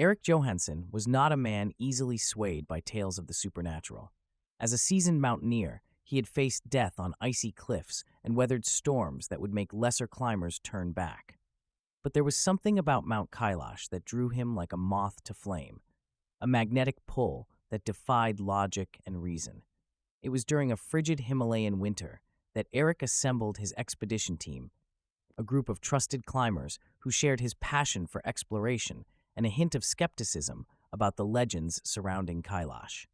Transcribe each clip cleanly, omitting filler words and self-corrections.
Eric Johansson was not a man easily swayed by tales of the supernatural. As a seasoned mountaineer, he had faced death on icy cliffs and weathered storms that would make lesser climbers turn back. But there was something about Mount Kailash that drew him like a moth to flame, a magnetic pull that defied logic and reason. It was during a frigid Himalayan winter that Eric assembled his expedition team, a group of trusted climbers who shared his passion for exploration and a hint of skepticism about the legends surrounding Kailash.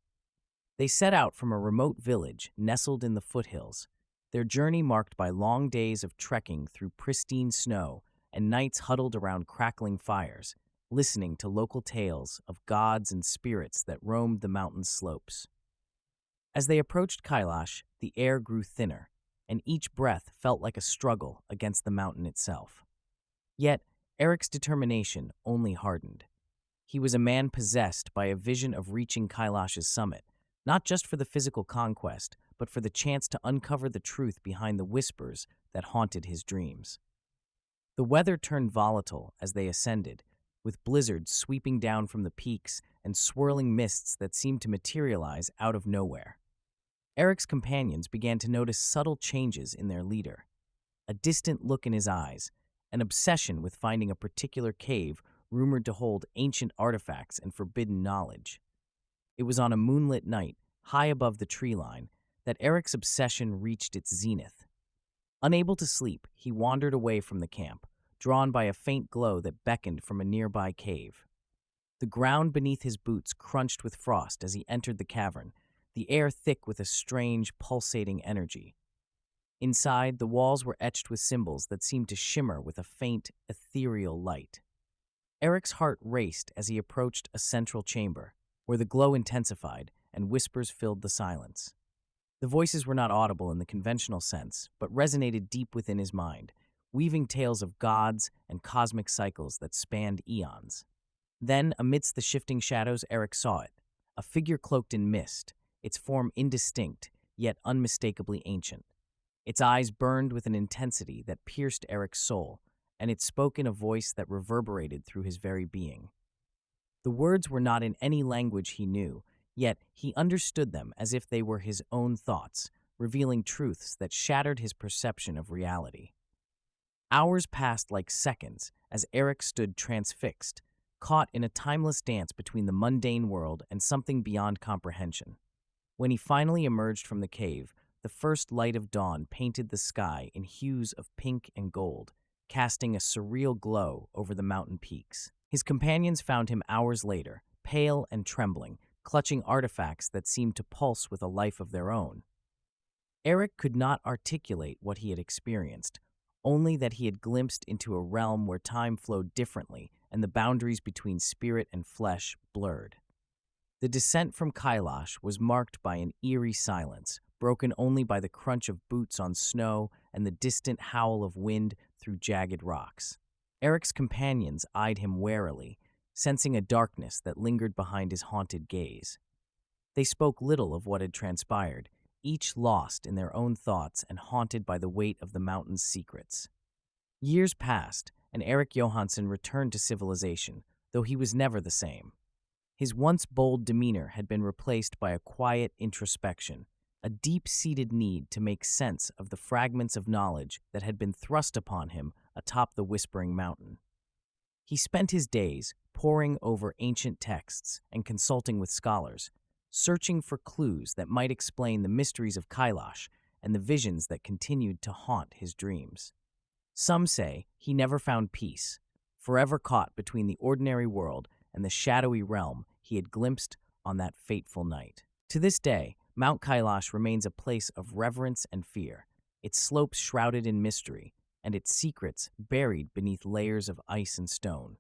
They set out from a remote village nestled in the foothills, their journey marked by long days of trekking through pristine snow and nights huddled around crackling fires, listening to local tales of gods and spirits that roamed the mountain's slopes. As they approached Kailash, the air grew thinner, and each breath felt like a struggle against the mountain itself. Yet, Eric's determination only hardened. He was a man possessed by a vision of reaching Kailash's summit, not just for the physical conquest, but for the chance to uncover the truth behind the whispers that haunted his dreams. The weather turned volatile as they ascended, with blizzards sweeping down from the peaks and swirling mists that seemed to materialize out of nowhere. Eric's companions began to notice subtle changes in their leader. A distant look in his eyes, an obsession with finding a particular cave rumored to hold ancient artifacts and forbidden knowledge. It was on a moonlit night, high above the tree line, that Eric's obsession reached its zenith. Unable to sleep, he wandered away from the camp, drawn by a faint glow that beckoned from a nearby cave. The ground beneath his boots crunched with frost as he entered the cavern, the air thick with a strange, pulsating energy. Inside, the walls were etched with symbols that seemed to shimmer with a faint, ethereal light. Eric's heart raced as he approached a central chamber, where the glow intensified and whispers filled the silence. The voices were not audible in the conventional sense, but resonated deep within his mind, weaving tales of gods and cosmic cycles that spanned eons. Then, amidst the shifting shadows, Eric saw it, a figure cloaked in mist, its form indistinct, yet unmistakably ancient. Its eyes burned with an intensity that pierced Eric's soul, and it spoke in a voice that reverberated through his very being. The words were not in any language he knew, yet he understood them as if they were his own thoughts, revealing truths that shattered his perception of reality. Hours passed like seconds as Eric stood transfixed, caught in a timeless dance between the mundane world and something beyond comprehension. When he finally emerged from the cave, the first light of dawn painted the sky in hues of pink and gold, casting a surreal glow over the mountain peaks. His companions found him hours later, pale and trembling, clutching artifacts that seemed to pulse with a life of their own. Eric could not articulate what he had experienced, only that he had glimpsed into a realm where time flowed differently and the boundaries between spirit and flesh blurred. The descent from Kailash was marked by an eerie silence, broken only by the crunch of boots on snow and the distant howl of wind through jagged rocks. Eric's companions eyed him warily, sensing a darkness that lingered behind his haunted gaze. They spoke little of what had transpired, each lost in their own thoughts and haunted by the weight of the mountain's secrets. Years passed, and Eric Johansson returned to civilization, though he was never the same. His once bold demeanor had been replaced by a quiet introspection, a deep-seated need to make sense of the fragments of knowledge that had been thrust upon him atop the Whispering Mountain. He spent his days poring over ancient texts and consulting with scholars, searching for clues that might explain the mysteries of Kailash and the visions that continued to haunt his dreams. Some say he never found peace, forever caught between the ordinary world and the shadowy realm he had glimpsed on that fateful night. To this day, Mount Kailash remains a place of reverence and fear, its slopes shrouded in mystery, and its secrets buried beneath layers of ice and stone.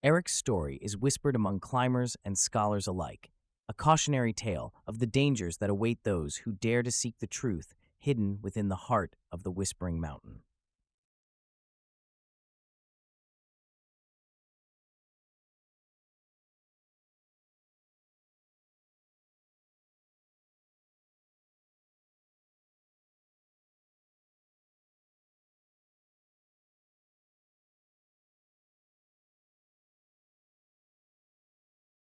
Eric's story is whispered among climbers and scholars alike, a cautionary tale of the dangers that await those who dare to seek the truth hidden within the heart of the Whispering Mountain.